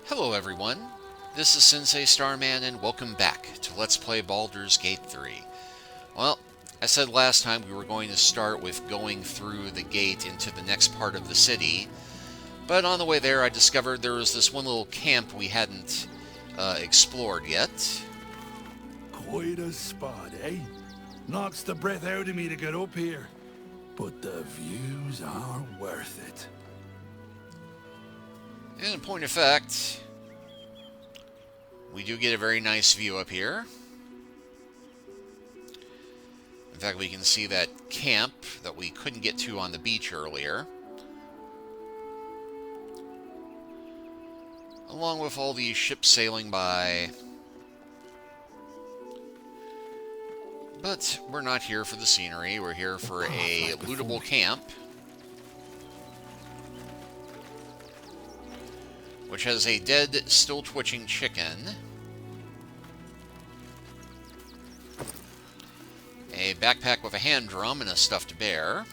Hello everyone, this is Sensei Starman and welcome back to Let's Play Baldur's Gate 3. Well, I said last time we were going to start with going through the gate into the next part of the city, but on the way there I discovered there was this one little camp we hadn't explored yet. Quite a spot, eh? Knocks the breath out of me to get up here. But the views are worth it. And in point of fact, we do get a very nice view up here. In fact, we can see that camp that we couldn't get to on the beach earlier, along with all these ships sailing by. But we're not here for the scenery, we're here for a lootable camp, which has a dead, still twitching chicken, a backpack with a hand drum and a stuffed bear,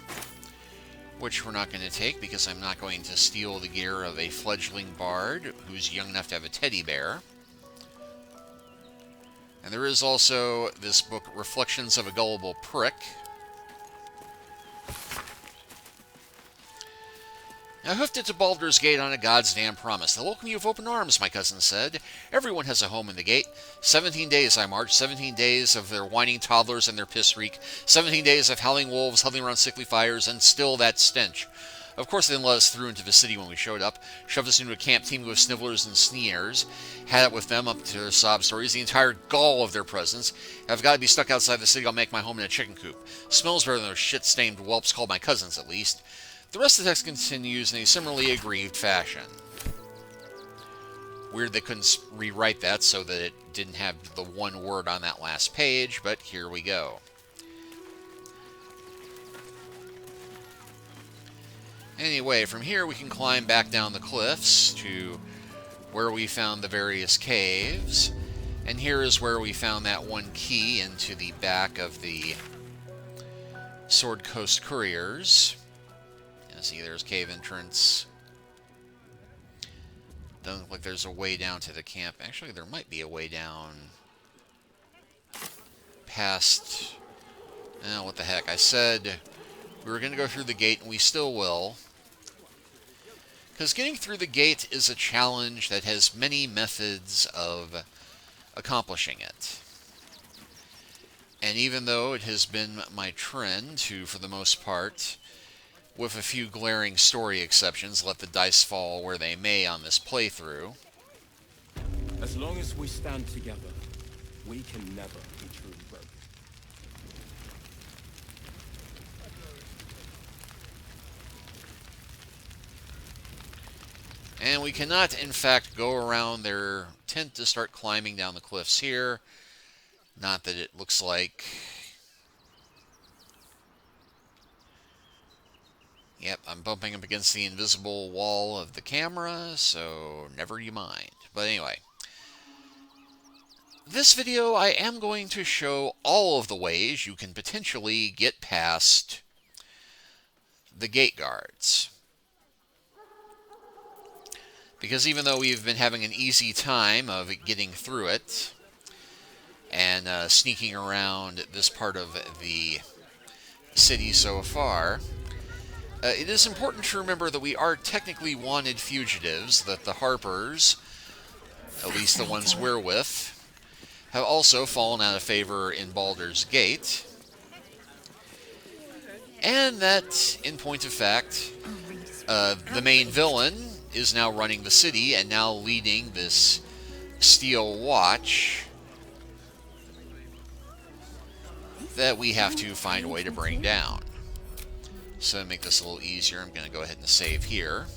which we're not going to take because I'm not going to steal the gear of a fledgling bard who's young enough to have a teddy bear. And there is also this book, Reflections of a Gullible Prick. I hoofed it to Baldur's Gate on a god's damn promise. They'll welcome you with open arms, my cousin said. Everyone has a home in the gate. 17 days I marched, 17 days of their whining toddlers and their piss reek, 17 days of howling wolves huddling around sickly fires, and still that stench. Of course they didn't let us through into the city when we showed up, shoved us into a camp teeming with snivellers and sneers, had it with them up to their sob stories, the entire gall of their presence. If I've got to be stuck outside the city, I'll make my home in a chicken coop. Smells better than those shit-stained whelps called my cousins, at least. The rest of the text continues in a similarly aggrieved fashion. Weird they couldn't rewrite that so that it didn't have the one word on that last page, but here we go. Anyway, from here we can climb back down the cliffs to where we found the various caves. And here is where we found that one key into the back of the Sword Coast Couriers. See, there's cave entrance. Doesn't look like there's a way down to the camp. Actually, there might be a way down past. Oh, what the heck. I said we were going to go through the gate, and we still will. Because getting through the gate is a challenge that has many methods of accomplishing it. And even though it has been my trend to, for the most part, with a few glaring story exceptions, let the dice fall where they may on this playthrough. As long as we stand together, we can never be truly broken. And we cannot, in fact, go around their tent to start climbing down the cliffs here. Not that it looks like. Yep, I'm bumping up against the invisible wall of the camera, so never you mind. But anyway, this video I am going to show all of the ways you can potentially get past the gate guards. Because even though we've been having an easy time of getting through it, and sneaking around this part of the city so far, it is important to remember that we are technically wanted fugitives, that the Harpers, at least the ones we're with, have also fallen out of favor in Baldur's Gate, and that, in point of fact, the main villain is now running the city and now leading this Steel Watch that we have to find a way to bring down. So to make this a little easier, I'm going to go ahead and save here.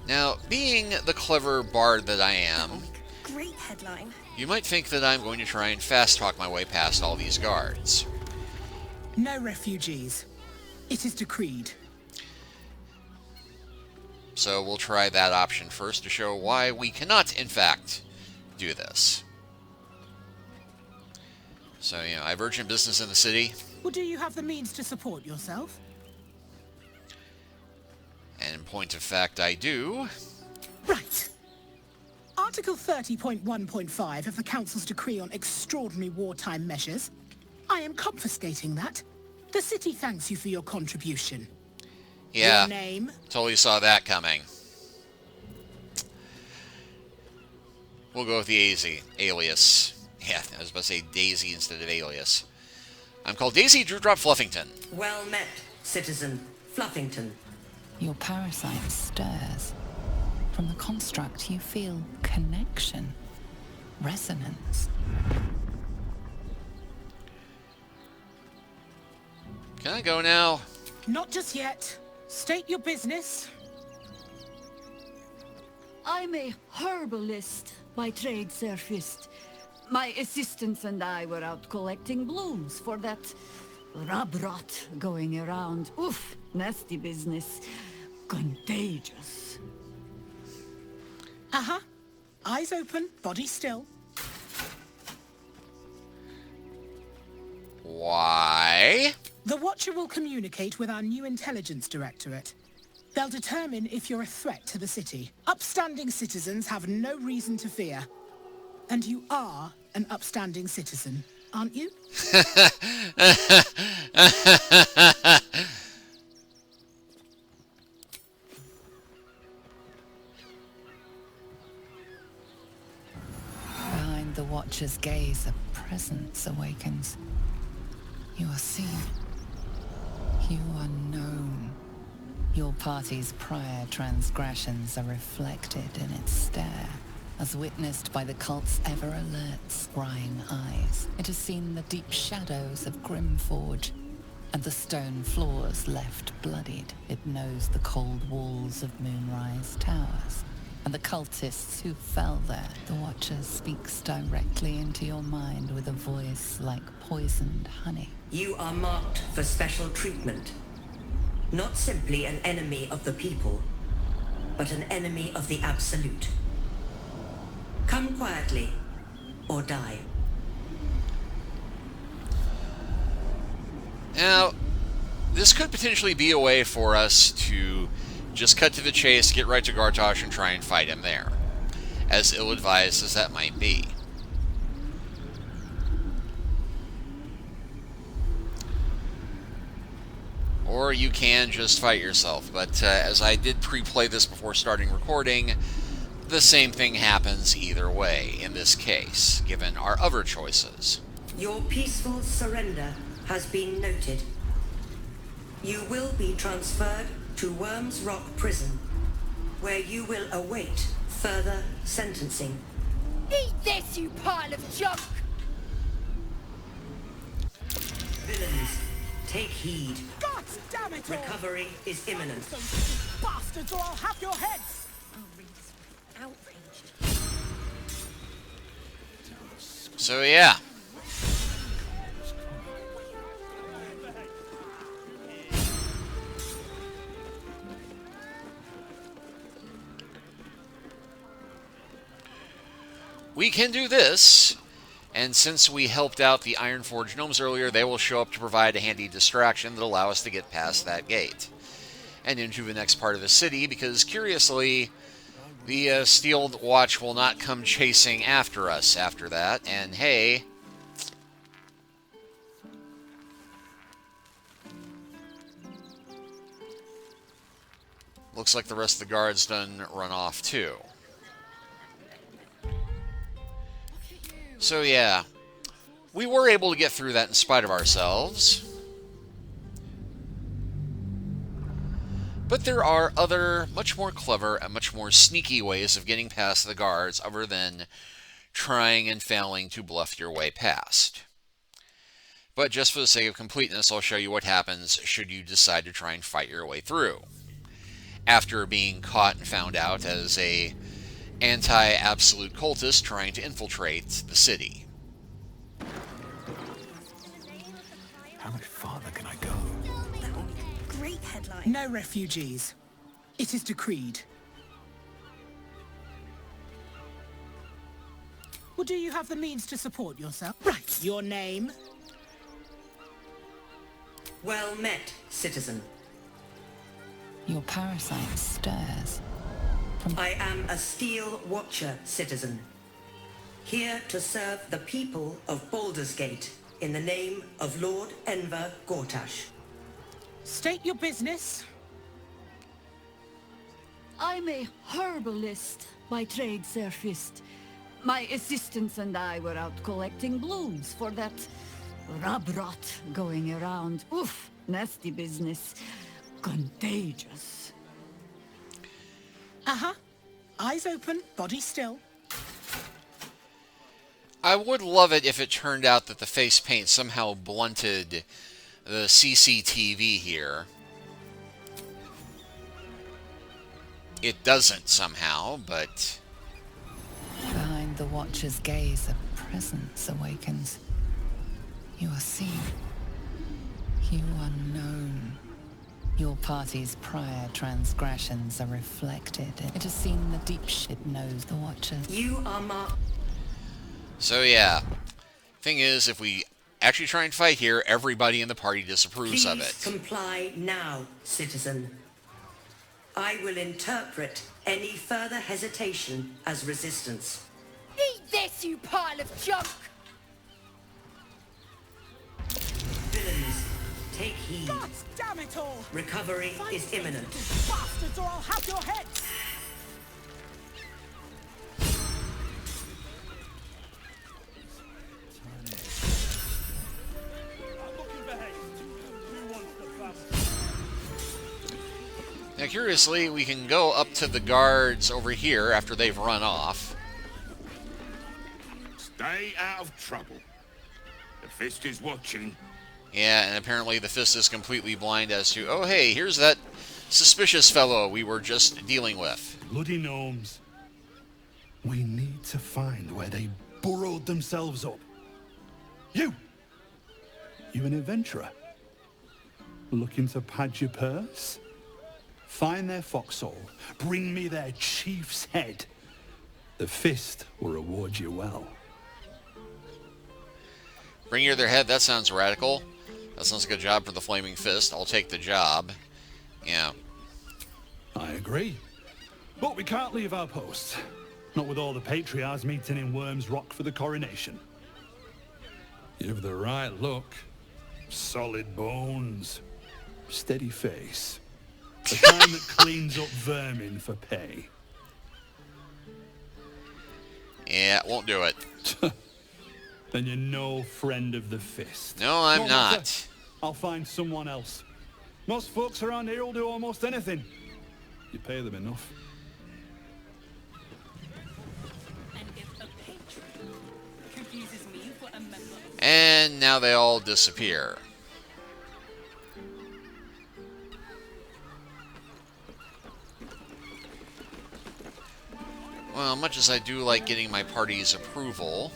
Now, being the clever bard that I am, Great headline. You might think that I'm going to try and fast-talk my way past all these guards. No refugees. It is decreed. So we'll try that option first to show why we cannot, in fact, do this. So, I have urgent business in the city. Well, do you have the means to support yourself? And in point of fact, I do. Right. Article 30.1.5 of the Council's decree on extraordinary wartime measures. I am confiscating that. The city thanks you for your contribution. Yeah, Your name? totally saw that coming. We'll go with the alias. Yeah, I was about to say Daisy instead of alias. I'm called Daisy Dewdrop Fluffington. Well met, citizen Fluffington. Your parasite stirs. From the construct, you feel connection, resonance. Can I go now? Not just yet. State your business. I'm a herbalist by trade, Sir Fist. My assistants and I were out collecting blooms for that rub rot going around. Oof, nasty business. Contagious. Uh-huh. Eyes open, body still. Why? The Watcher will communicate with our new intelligence directorate. They'll determine if you're a threat to the city. Upstanding citizens have no reason to fear. And you are an upstanding citizen, aren't you? Behind the Watcher's gaze, a presence awakens. You are seen. You are known. Your party's prior transgressions are reflected in its stare, as witnessed by the cult's ever-alert, scrying eyes. It has seen the deep shadows of Grimforge, and the stone floors left bloodied. It knows the cold walls of Moonrise Towers, and the cultists who fell there. The Watcher speaks directly into your mind with a voice like poisoned honey. You are marked for special treatment. Not simply an enemy of the people, but an enemy of the Absolute. Come quietly, or die. Now, this could potentially be a way for us to just cut to the chase, get right to Gartosh, and try and fight him there, as ill-advised as that might be. Or you can just fight yourself, but as I did pre-play this before starting recording, the same thing happens either way in this case, given our other choices. Your peaceful surrender has been noted. You will be transferred to Wyrm's Rock Prison, where you will await further sentencing. Eat this, you pile of junk! Villains, take heed. God damn it all! Recovery is imminent. Those bastards, or I'll have your heads! Outraged. So yeah. We can do this, and since we helped out the Ironforge gnomes earlier, they will show up to provide a handy distraction that allow us to get past that gate and into the next part of the city, because curiously, the Steeled Watch will not come chasing after us after that, and hey, looks like the rest of the guards done run off too. So yeah, we were able to get through that in spite of ourselves. But there are other, much more clever and much more sneaky ways of getting past the guards other than trying and failing to bluff your way past. But just for the sake of completeness, I'll show you what happens should you decide to try and fight your way through, after being caught and found out as a anti-absolute cultist trying to infiltrate the city. How much farther can I go? Great headline. No refugees. It is decreed. Well, do you have the means to support yourself? Right. Your name? Well met, citizen. Your Your parasite stirs. I am a Steel Watcher, citizen. Here to serve the people of Baldur's Gate in the name of Lord Enver Gortash. State your business. I'm a herbalist by trade, Sir Fist. My assistants and I were out collecting blooms for that rot going around. Oof, nasty business. Contagious. Uh-huh. Eyes open, body still. I would love it if it turned out that the face paint somehow blunted the CCTV here. It doesn't somehow, but... Behind the Watcher's gaze, a presence awakens. You are seen. You are known. Your party's prior transgressions are reflected. It has seen the deep shit knows the Watcher. You are marked. So yeah. Thing is, if we actually try and fight here, everybody in the party disapproves of it. Please comply now, citizen. I will interpret any further hesitation as resistance. Eat this, you pile of junk! Villains, take heed. God damn it all! Recovery is imminent. Bastards, or I'll have your heads! Now, curiously, we can go up to the guards over here after they've run off. Stay out of trouble. The Fist is watching. Yeah, and apparently the Fist is completely blind as to, oh hey, here's that suspicious fellow we were just dealing with. Bloody gnomes. We need to find where they burrowed themselves up. You an adventurer? Looking to pad your purse? Find their foxhole. Bring me their chief's head. The Fist will reward you well. Bring you their head, that sounds radical. That sounds like a job for the Flaming Fist. I'll take the job. Yeah. I agree. But we can't leave our post. Not with all the patriarchs meeting in Wyrm's Rock for the coronation. You've the right look. Solid bones. Steady face. The kind that cleans up vermin for pay. Yeah, won't do it. Then you're no friend of the Fist. No, I'm No not. matter. I'll find someone else. Most folks around here will do almost anything. You pay them enough. And if a patron confuses me for a member... And now they all disappear. Well, much as I do like getting my party's approval,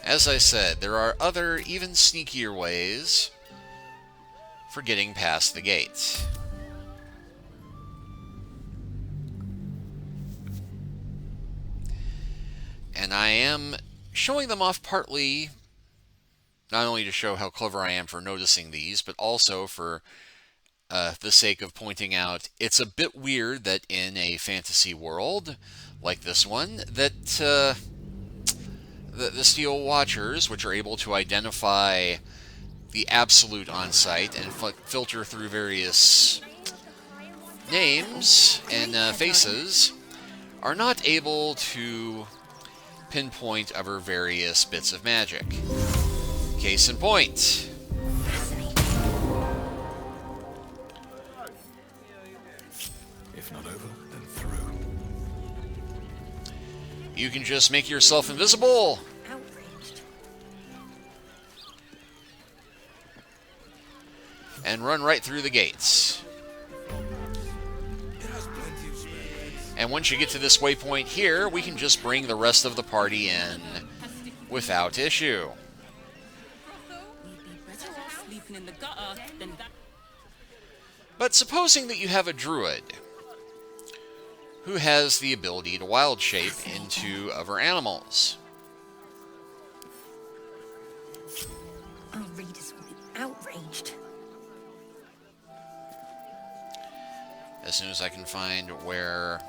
as I said, there are other, even sneakier ways for getting past the gates. And I am showing them off partly, not only to show how clever I am for noticing these, but also for the sake of pointing out it's a bit weird that in a fantasy world like this one, that the Steel Watchers, which are able to identify the absolute on sight and filter through various names and faces, are not able to pinpoint other various bits of magic. Case in point. If not over, then through. You can just make yourself invisible. Outraged. And run right through the gates. And once you get to this waypoint here, we can just bring the rest of the party in without issue. We'd be better off sleeping in the gutter than that. But supposing that you have a druid who has the ability to wild shape into other animals. Our readers will be outraged. as soon as I can find where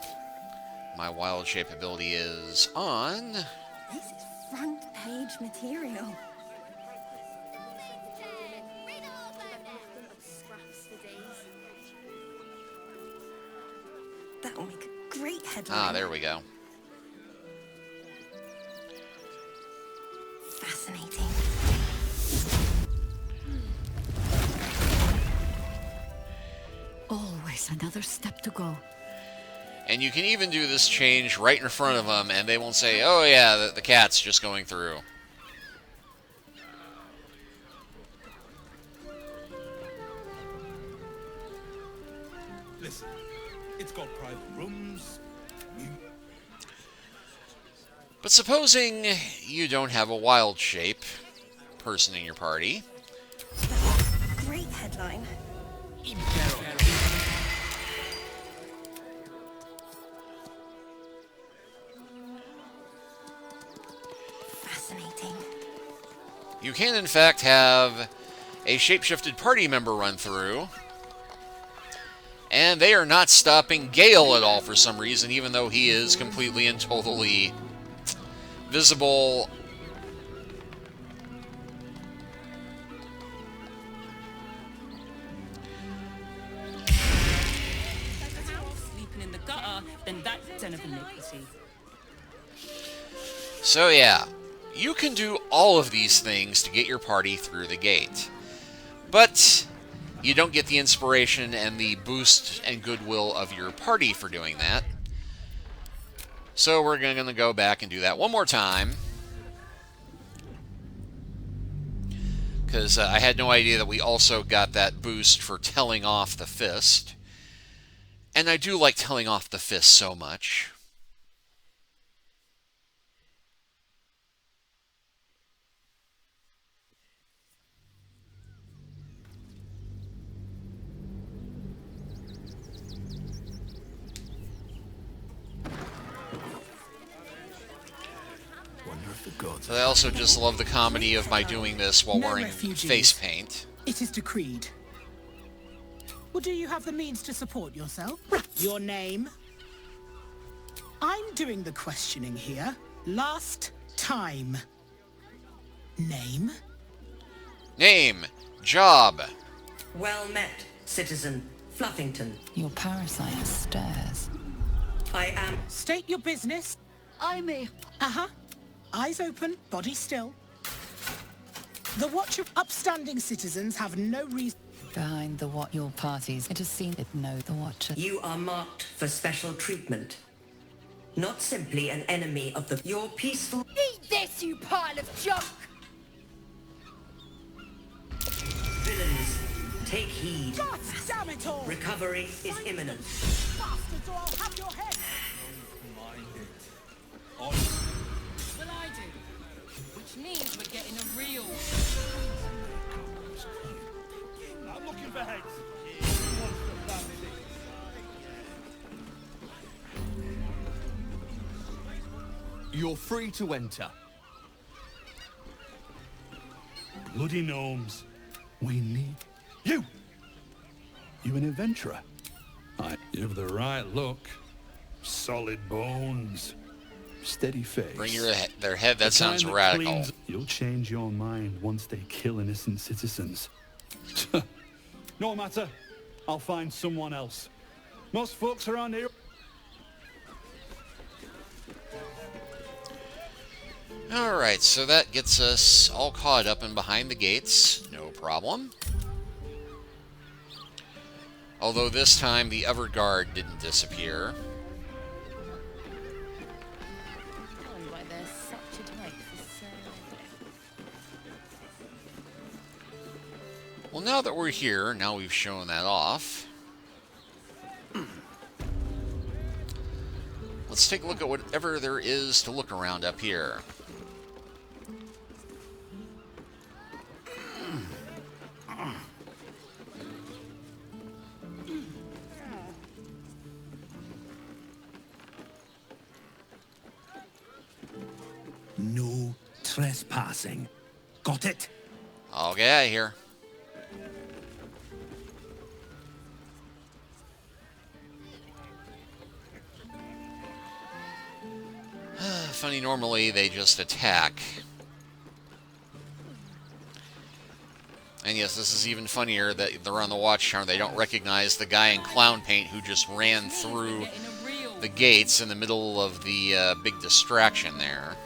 my wild shape ability is on. This is front page material. That will make a great headline. Ah, there we go. Fascinating. Always another step to go. And you can even do this change right in front of them, and they won't say, oh yeah, the cat's just going through. Listen, it's got private rooms. But supposing you don't have a wild shape person in your party. Great headline. Fascinating. You can, in fact, have a shapeshifted party member run through. And they are not stopping Gale at all for some reason, even though he is completely and totally visible. Sleeping in the gutter, then that's an of iniquity. So yeah, you can do all of these things to get your party through the gate. But you don't get the inspiration and the boost and goodwill of your party for doing that. So we're going to go back and do that one more time. Because I had no idea that we also got that boost for telling off the fist. And I do like telling off the fist so much. So I also just love the comedy of my doing this while No wearing refugees. face paint. It is decreed. Well, do you have the means to support yourself? Your name? I'm doing the questioning here. Last time. Name? Name. Job. Well met, citizen Fluffington. Your parasite stares. I am... State your business. I'm a... Uh-huh. Eyes open, body still. The watch of upstanding citizens have no reason... Behind the what your parties, it has seen it know the Watcher. You are marked for special treatment. Not simply an enemy of the... Your peaceful... Eat this, you pile of junk! Villains, take heed. God damn it all! Recovery is imminent. Bastards, or I'll have your head! Well, I do. Which means we're getting a real... I'm looking for heads. You're free to enter. Bloody gnomes. We need you. You an adventurer? You've the right look. Solid bones. Steady face. Bring their head. That The kind sounds radical. cleans- You'll change your mind once they kill innocent citizens. No matter. I'll find someone else. Most folks around here... Alright, so that gets us all caught up and behind the gates. No problem. Although this time the other guard didn't disappear. Why there's such a type for Well, now that we're here, now we've shown that off. Let's take a look at whatever there is to look around up here. No trespassing. Got it? I'll get out of here. funny, normally they just attack. And yes, this is even funnier that they're on the watchtower. They don't recognize the guy in clown paint who just ran through the gates in the middle of the big distraction there.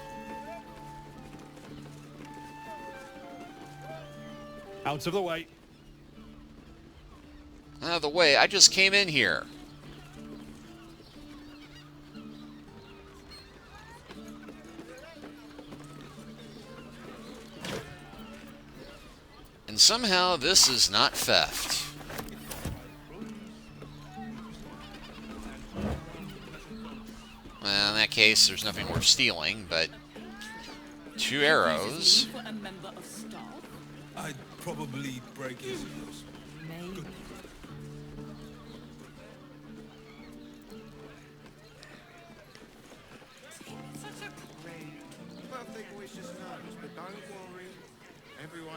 Out of the way. Out of the way, I just came in here. And somehow this is not theft. Well, in that case, there's nothing worth stealing, but 2 arrows. For a member of staff? I'd probably break his nose. Maybe.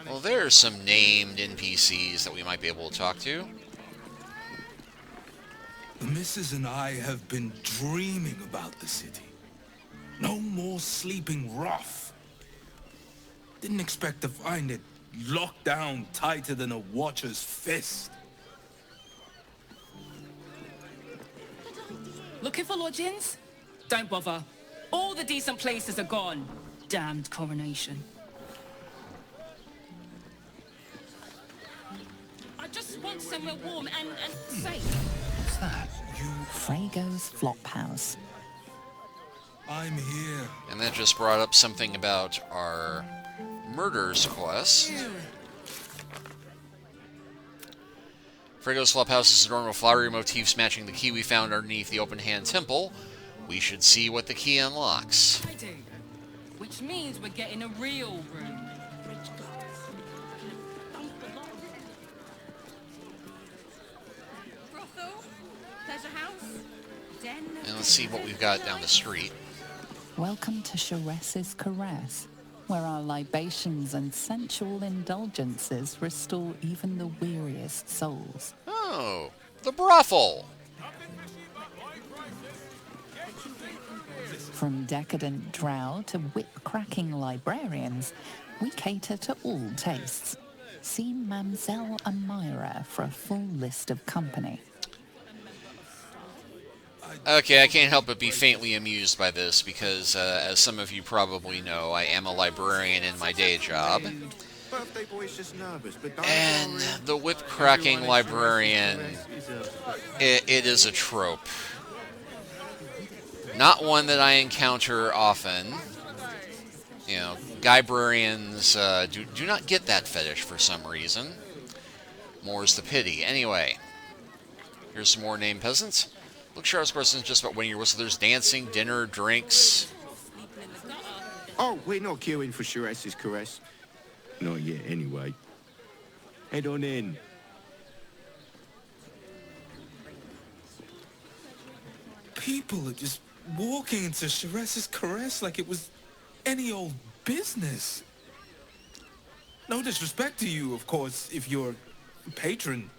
Well, there are some named NPCs that we might be able to talk to. The missus and I have been dreaming about the city. No more sleeping rough. Didn't expect to find it locked down tighter than a watcher's fist. Looking for lodgings? Don't bother. All the decent places are gone. Damned coronation. I just want somewhere warm and safe. What's that? Frago's Flophouse. I'm here. And that just brought up something about our murders quest. Frago's Flophouse is adorned with flowery motifs matching the key we found underneath the open-hand temple. We should see what the key unlocks. I do. Which means we're getting a real room. Brothel, pleasure house, den. And let's see what we've got down the street. Welcome to Sharess's Caress, where our libations and sensual indulgences restore even the weariest souls. Oh, the brothel! From decadent drow to whip-cracking librarians, we cater to all tastes. See Mamselle Amira for a full list of company. Okay, I can't help but be faintly amused by this because, as some of you probably know, I am a librarian in my day job. And the whip-cracking librarian, it is a trope. Not one that I encounter often. You know, librarians do not get that fetish for some reason. More's the pity. Anyway, here's some more named peasants. Look, Charles Corson's just about winning your whistle. There's dancing, dinner, drinks. Oh, we're not queuing for Sharess's Caress. Not yet, anyway. Head on in. People are just walking into Sharess's Caress like it was any old business. No disrespect to you, of course, if you're a patron.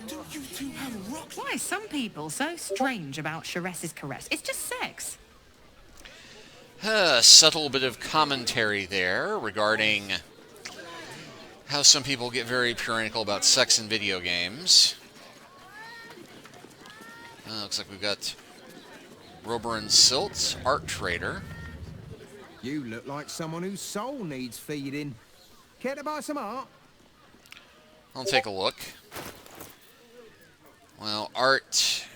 Do you two have a rock? Why are some people so strange about Sharess's Caress? It's just sex. A subtle bit of commentary there regarding how some people get very puritanical about sex in video games. Looks like we've got Roberin Silt, art trader. You look like someone whose soul needs feeding. Care to buy some art? I'll take a look. Well, art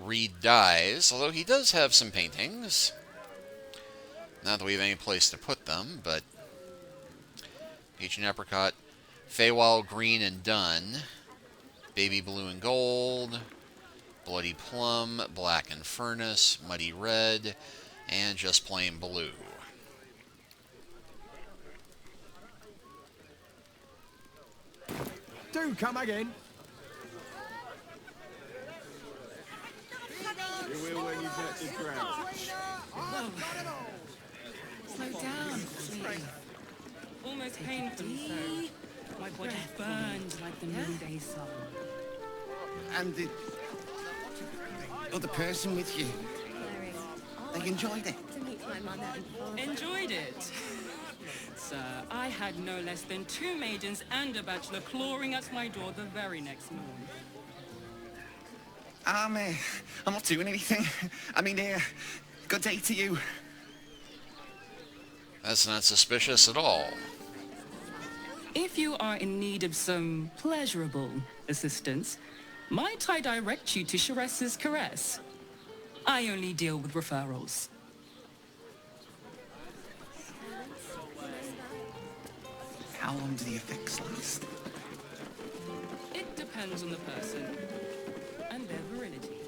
Reed dies, although he does have some paintings. Not that we have any place to put them, but Peach and Apricot, Feywild Green and Dun, Baby Blue and Gold, Bloody Plum, Black and Furnace, Muddy Red, and just plain blue. Do come again. You will when you get to ground. Slow down, please. Almost painfully so. My body burns like the noonday sun. And it... other person with you. They enjoyed it. Enjoyed it? Sir, I had no less than 2 maidens and a bachelor clawing at my door the very next morning. I'm not doing anything. I mean, good day to you. That's not suspicious at all. If you are in need of some pleasurable assistance, might I direct you to Sheress's Caress? I only deal with referrals. How long do the effects last? It depends on the person and their virility.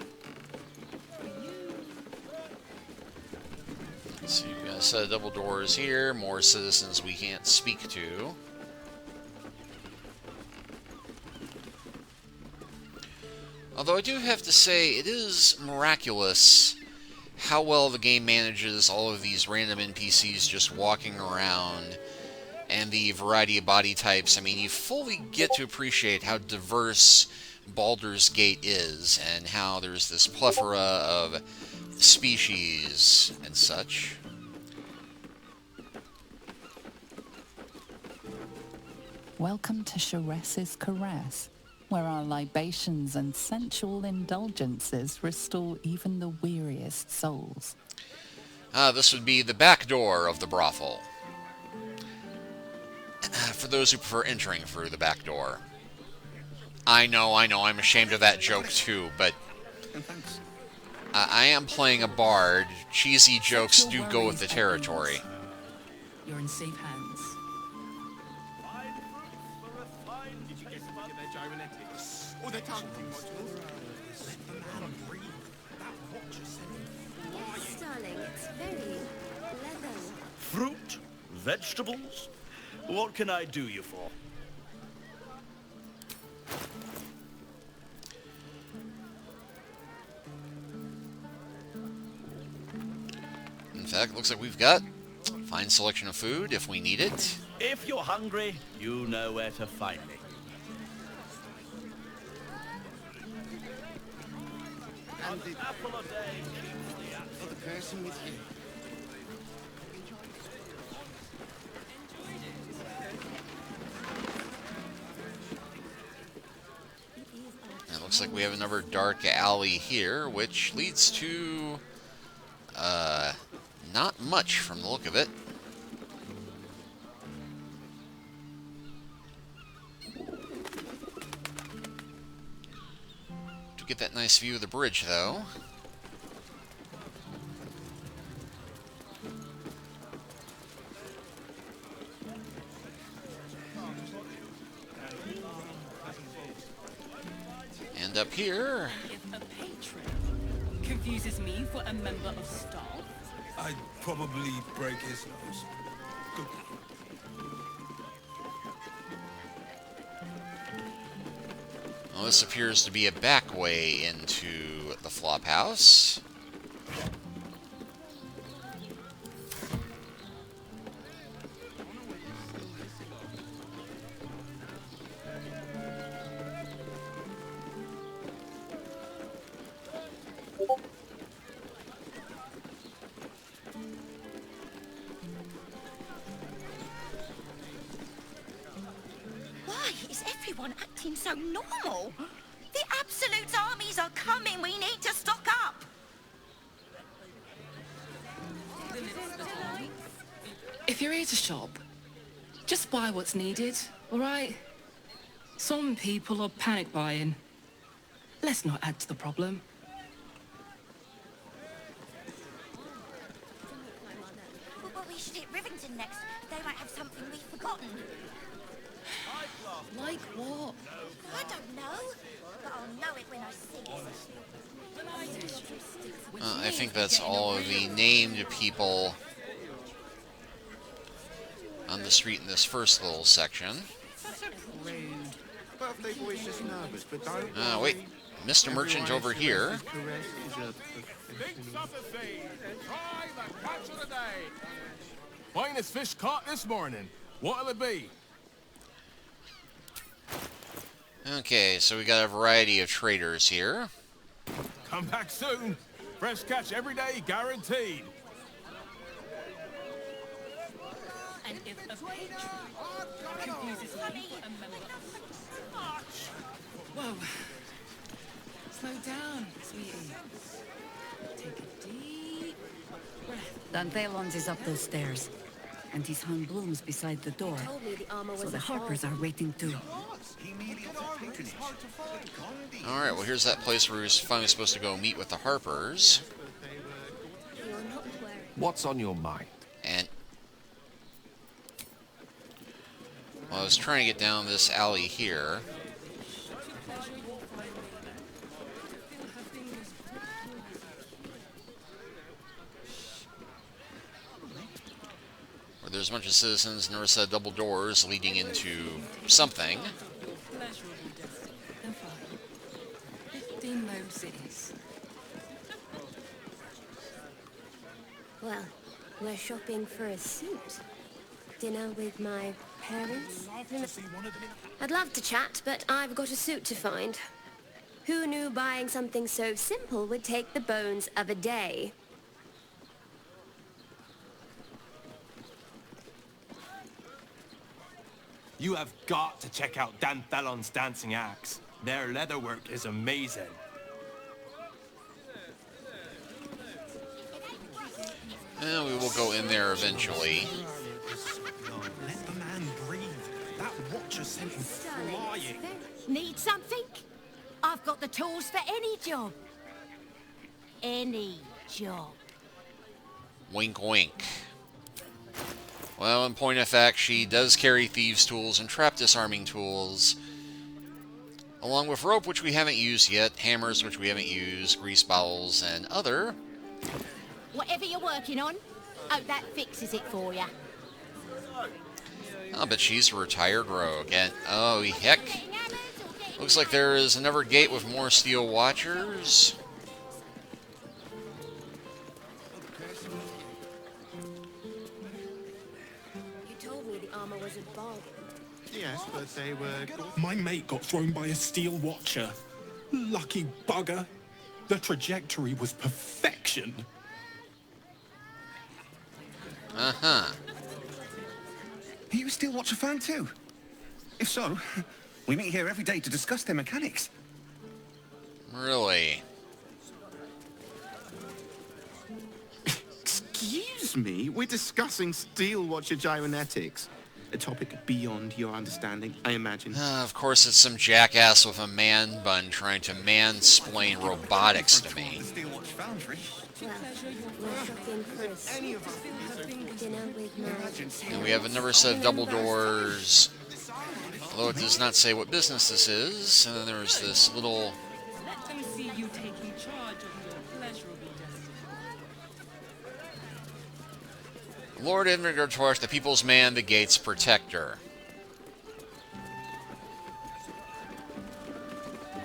So you've got a set of double doors here, more citizens we can't speak to. Although I do have to say, it is miraculous how well the game manages all of these random NPCs just walking around and the variety of body types. I mean, you fully get to appreciate how diverse Baldur's Gate is and how there's this plethora of species and such. Welcome to Sheress's Caress, where our libations and sensual indulgences restore even the weariest souls. This would be the back door of the brothel. For those who prefer entering through the back door. I know, I'm ashamed of that joke too, but I am playing a bard. Cheesy jokes do go with the territory. You're in safe hands. Oh, they can't think much more. Let the man breathe. That watcher said. Yes, darling, it's very leathery. Fruit? Vegetables? What can I do you for? In fact, looks like we've got a fine selection of food if we need it. If you're hungry, you know where to find me. And the apple a day keeps the apple. other person with you. It looks like we have another dark alley here, which leads to not much from the look of it. To get that nice view of the bridge, though. And up here, If a patron confuses me for a member of staff, I'd probably break his nose. Good. well, this appears to be a back way into the flop house. Why is everyone acting so normal? The Absolute's armies are coming. We need to stock up. if you're here to shop, just buy what's needed, all right? Some people are panic buying. Let's not add to the problem. Well, we should hit Rivington next. They might have something we've forgotten. Like what? I don't know, but I'll know it when I see it. I think that's all of the named people on the street in this first little section. Birthday boy's just nervous, but don't Wait, Mr. Merchant over here. Finest fish caught this morning. What'll it be? Okay, so we got a variety of traders here. Come back soon. Fresh catch every day, guaranteed. And if a patron confuses me for a member... Whoa. Slow down, sweetie. Take a deep breath. Dantelons is up those stairs, and he's hung blooms beside the door. So the Harpers are waiting too. Alright, well here's that place where we're finally supposed to go meet with the Harpers. What's on your mind? And well, I was trying to get down this alley here. Where there's a bunch of citizens, and there's double doors leading into something. 15 low cities. Well, we're shopping for a suit. Dinner with my parents. I'd love to chat, but I've got a suit to find. Who knew buying something so simple would take the bones of a day? You have got to check out Danthelon's dancing acts. Their leatherwork is amazing. And we will go in there eventually. Let the man breathe. That watcher sent him flying. Need something? I've got the tools for any job. Any job. Wink, wink. Well, in point of fact, she does carry thieves' tools and trap disarming tools, along with rope, which we haven't used yet, hammers, which we haven't used, grease bottles, and other. Whatever you're working on, hope that fixes it for you. Oh, but she's a retired rogue, and oh heck, looks like there is another gate with more steel watchers. Yes, but they were... My mate got thrown by a steel watcher. Lucky bugger. The trajectory was perfection. Uh-huh. Are you a steel watcher fan too? If so, we meet here every day to discuss their mechanics. Really? Excuse me? We're discussing steel watcher gyromatics. A topic beyond your understanding, I imagine. Of course, it's some jackass with a man bun trying to mansplain robotics to me. And we have another set of double doors, although it does not say what business this is. And then there's this little... Let them see you taking charge of your pleasurable destiny. Lord Invertorch, the people's man, the gate's protector.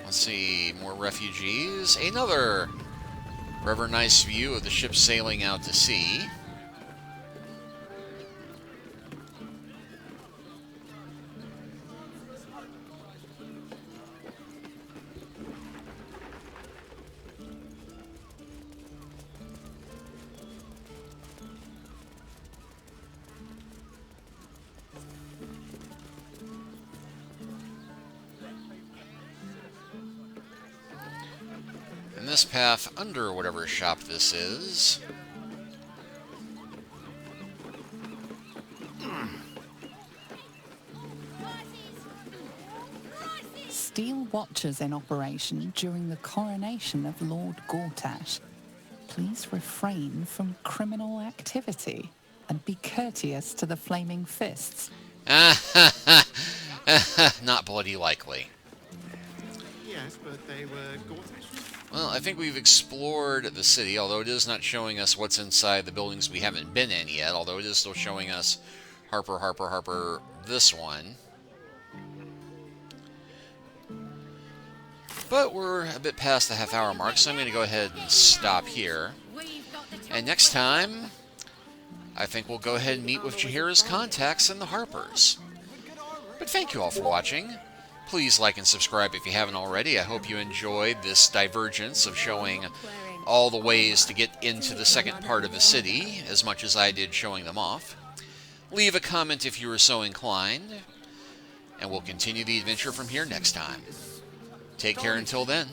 Let's see, more refugees. Another rather nice view of the ship sailing out to sea. And this path under whatever shop this is. Steel watchers in operation during the coronation of Lord Gortash. Please refrain from criminal activity and be courteous to the Flaming Fists. Not bloody likely. Yes, but they were Gortash. Well, I think we've explored the city, although it is not showing us what's inside the buildings we haven't been in yet, although it is still showing us Harper, this one. But we're a bit past the half-hour mark, so I'm going to go ahead and stop here. And next time, I think we'll go ahead and meet with Jaheira's contacts and the Harpers. But thank you all for watching. Please like and subscribe if you haven't already. I hope you enjoyed this divergence of showing all the ways to get into the second part of the city, as much as I did showing them off. Leave a comment if you are so inclined, and we'll continue the adventure from here next time. Take care until then.